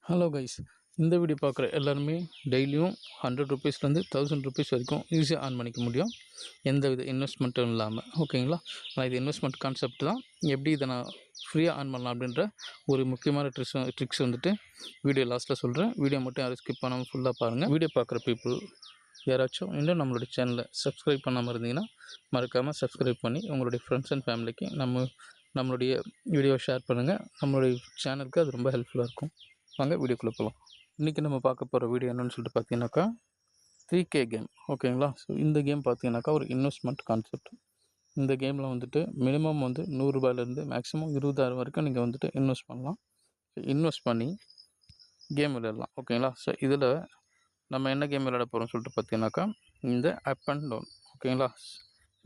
Hello guys, இந்த video பார்க்குற எல்லாருமே டெய்லியும் 100 ருபீஸ்லேருந்து 1000 ருபீஸ் வரைக்கும் ஈஸியாக ஆன் பண்ணிக்க முடியும், எந்த வித இன்வெஸ்ட்மெண்ட்டும் இல்லாமல். ஓகேங்களா? நான் இது இன்வெஸ்ட்மெண்ட் கான்செப்ட் தான். எப்படி இதை நான் ஃப்ரீயாக ஆன் பண்ணலாம் அப்படின்ற ஒரு முக்கியமான ட்ரிக்ஸ் வந்துட்டு வீடியோ லாஸ்ட்டில் சொல்கிறேன். வீடியோ மட்டும் யாரும் ஸ்கிப் பண்ணாமல் ஃபுல்லாக பாருங்கள். வீடியோ பார்க்குற பீப்புள் யாராச்சும் இன்னும் நம்மளுடைய சேனலை சப்ஸ்கிரைப் பண்ணாமல் இருந்தீங்கன்னா மறக்காமல் சப்ஸ்கிரைப் பண்ணி உங்களுடைய ஃப்ரெண்ட்ஸ் அண்ட் ஃபேமிலிக்கு நம்மளுடைய வீடியோ ஷேர் பண்ணுங்கள். நம்மளுடைய சேனலுக்கு அது ரொம்ப ஹெல்ப்ஃபுல்லாக இருக்கும். வாங்க வீடியோக்குள்ளே போகலாம். இன்றைக்கி நம்ம பார்க்க போகிற வீடியோ என்னென்னு சொல்லிட்டு பார்த்தீங்கன்னாக்கா 3K கேம். ஓகேங்களா? ஸோ இந்த கேம் பார்த்தீங்கன்னாக்கா ஒரு இன்வெஸ்ட்மெண்ட் கான்செப்ட். இந்த கேமில் வந்துட்டு மினிமம் வந்து 100 ரூபாயிலேருந்து மேக்ஸிமம் 20,000 வரைக்கும் நீங்கள் வந்துட்டு இன்வெஸ்ட் பண்ணலாம். இன்வெஸ்ட் பண்ணி கேம் விளையாடலாம். ஓகேங்களா? ஸோ இதில் நம்ம என்ன கேம் விளையாட போகிறோம்னு சொல்லிட்டு பார்த்தீங்கன்னாக்கா இந்த அப் அண்ட் டவுன். ஓகேங்களா?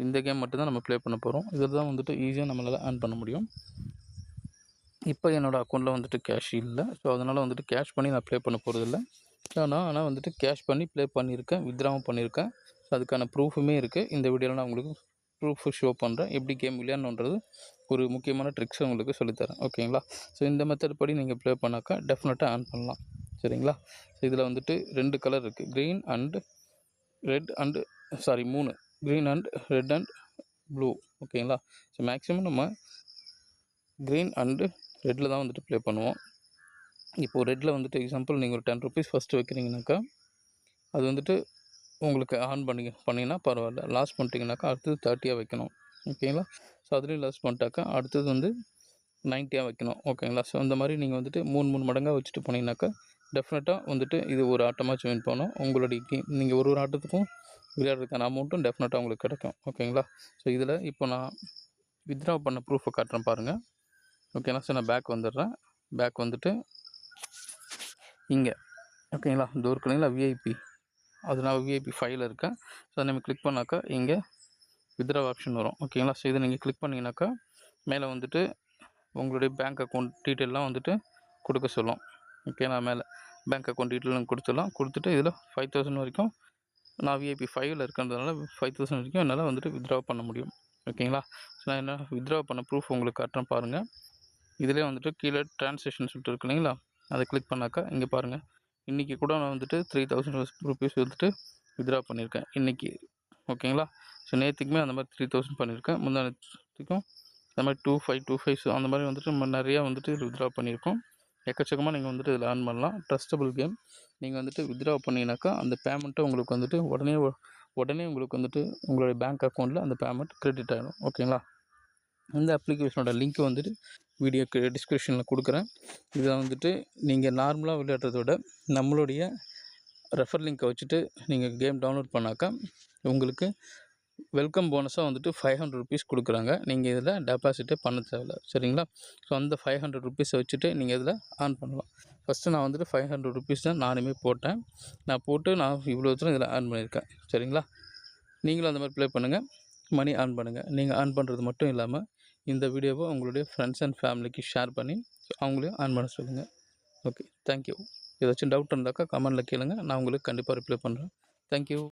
இந்த கேம் மட்டும்தான் நம்ம ப்ளே பண்ண போகிறோம். இதில் தான் வந்துட்டு ஈஸியாக நம்மளால் ஏர்ன் பண்ண முடியும். இப்போ என்னோடய அக்கௌண்ட்டில் வந்துட்டு கேஷ் இல்லை. ஸோ அதனால் வந்துட்டு கேஷ் பண்ணி நான் ப்ளே பண்ண போகிறதில்ல. ஆனால் வந்துட்டு கேஷ் பண்ணி ப்ளே பண்ணியிருக்கேன், வித்ட்ராவும் பண்ணியிருக்கேன். ஸோ அதுக்கான ப்ரூஃபுமே இருக்குது. இந்த வீடியோவில் நான் உங்களுக்கு ப்ரூஃபு ஷோ பண்ணுறேன். எப்படி கேம் விளையாடணுன்றது ஒரு முக்கியமான ட்ரிக்ஸை உங்களுக்கு சொல்லித்தரேன். ஓகேங்களா? ஸோ இந்த மெத்தட் படி நீங்கள் ப்ளே பண்ணாக்கா டெஃபினட்டாக ஏர்ன் பண்ணலாம். சரிங்களா? ஸோ இதில் வந்துட்டு 2 கலர் இருக்குது, green and red and 3 green and red and blue. ஓகேங்களா? ஸோ மேக்ஸிமம் நம்ம க்ரீன் அண்டு ரெட்டில் தான் வந்துட்டு ப்ளே பண்ணுவோம். இப்போது ரெட்டில் வந்துட்டு எக்ஸாம்பிள் நீங்கள் ஒரு 10 ருபீஸ் ஃபஸ்ட்டு வைக்கிறீங்கனாக்கா அது வந்துட்டு உங்களுக்கு ஆன் பண்ணிங்கன்னா பரவாயில்ல. லாஸ் பண்ணிட்டீங்கனாக்கா அடுத்தது 30 வைக்கணும். ஓகேங்களா? ஸோ அதுலேயும் லாஸ் பண்ணிட்டாக்கா அடுத்தது வந்து 90 வைக்கணும். ஓகேங்களா? ஸோ இந்த மாதிரி நீங்கள் வந்துட்டு 3 மடங்காக வச்சுட்டு போனீங்கன்னாக்கா டெஃபினட்டாக வந்துட்டு இது ஒரு ஆட்டமாச்சும் வின் பண்ணணும். உங்களுடைய கேம் நீங்கள் ஒரு ஆட்டத்துக்கும் விளையாடுறதுக்கான அமௌண்ட்டும் டெஃபினட்டாக உங்களுக்கு கிடைக்கும். ஓகேங்களா? ஸோ இதில் இப்போ நான் வித்ட்ரா பண்ண ப்ரூஃபை காட்டுறேன் பாருங்கள். ஓகேங்களா? ஸோ நான் பேக் வந்துடுறேன். பேக் வந்துட்டு இங்கே ஓகேங்களா இந்த ஒரு இருக்குங்களா விஐபி, அது நான் விஐபி 5ல் இருக்கேன். ஸோ அதை நம்ம கிளிக் பண்ணாக்கா இங்கே வித்ட்ரா ஆப்ஷன் வரும். ஓகேங்களா? ஸோ இதை நீங்கள் கிளிக் பண்ணிங்கனாக்கா மேலே வந்துட்டு உங்களுடைய பேங்க் அக்கௌண்ட் டீட்டெயிலெலாம் வந்துட்டு கொடுக்க சொல்லும். ஓகேங்களா? மேலே பேங்க் அக்கௌண்ட் டீட்டெயிலும் கொடுத்துட்டு இதில் 5000 வரைக்கும் நான் விஐபி 5ல் இருக்கிறதுனால 5000 வரைக்கும் என்னால் வந்துட்டு வித்ட்ரா பண்ண முடியும். ஓகேங்களா? ஸோ நான் என்ன வித்ட்ரா பண்ண ப்ரூஃப் உங்களுக்கு காட்டுறேன் பாருங்கள். இதிலே வந்துட்டு கீழே ட்ரான்சாக்ஷன் சொல்லிட்டு இருக்கு இல்லைங்களா, அதை கிளிக் பண்ணாக்கா இங்கே பாருங்கள். இன்றைக்கி கூட நான் வந்துட்டு 3000 ருபீஸ் வந்துட்டு வித்ட்ரா பண்ணியிருக்கேன் இன்றைக்கி. ஓகேங்களா? ஸோ நேற்றுக்குமே அந்த மாதிரி 3000 பண்ணியிருக்கேன். முந்தானத்துக்கும் அந்த மாதிரி 2525 அந்த மாதிரி வந்துட்டு நம்ம நிறையா வந்துட்டு வித்ட்ரா பண்ணியிருக்கோம். எக்கச்சக்கமாக நீங்கள் வந்துட்டு இதில் ஏர்ன் பண்ணலாம். Trustable game. நீங்கள் வந்துட்டு வித்ட்ரா பண்ணிங்கனாக்கா அந்த பேமெண்ட்டை உங்களுக்கு வந்துட்டு உடனே உங்களுக்கு வந்துட்டு உங்களுடைய பேங்க் அக்கௌண்ட்டில் அந்த பேமெண்ட் கிரெடிட் ஆகிடும். ஓகேங்களா? இந்த அப்ளிகேஷனோட லிங்க் வந்துட்டு வீடியோக்கு டிஸ்கிரிப்ஷனில் கொடுக்குறேன். இதில் வந்துட்டு நீங்கள் நார்மலாக விளையாடுறத விட நம்மளுடைய ரெஃபர் லிங்க்கை வச்சுட்டு நீங்கள் கேம் டவுன்லோட் பண்ணாக்கா உங்களுக்கு வெல்கம் போனஸாக வந்துட்டு 500 ருபீஸ் கொடுக்குறாங்க. நீங்கள் இதில் டெபாசிட்டே பண்ண தேவையில்ல. சரிங்களா? ஸோ அந்த 500 ருபீஸை வச்சுட்டு நீங்கள் இதில் ஆன் பண்ணலாம். ஃபஸ்ட்டு நான் வந்துட்டு 500 ருபீஸ் தான் நானுமே போட்டேன். நான் இவ்வளோ தூரம் இதில் ஆன் பண்ணியிருக்கேன். சரிங்களா? நீங்களும் அந்த மாதிரி ப்ளே பண்ணுங்கள், மணி ஆன் பண்ணுங்கள். நீங்கள் ஆன் பண்ணுறது மட்டும் இல்லாமல் இந்த வீடியோவை உங்களுடைய ஃப்ரெண்ட்ஸ் அண்ட் ஃபேமிலிக்கு ஷேர் பண்ணி அவங்களையும் ஆன் பண்ண சொல்லுங்கள். Okay, thank you. ஏதாச்சும் டவுட் இருந்தாக்கா கமெண்டில் கேளுங்கள், நான் உங்களுக்கு கண்டிப்பாக ரிப்ளை பண்ணுறேன். தேங்க்யூ.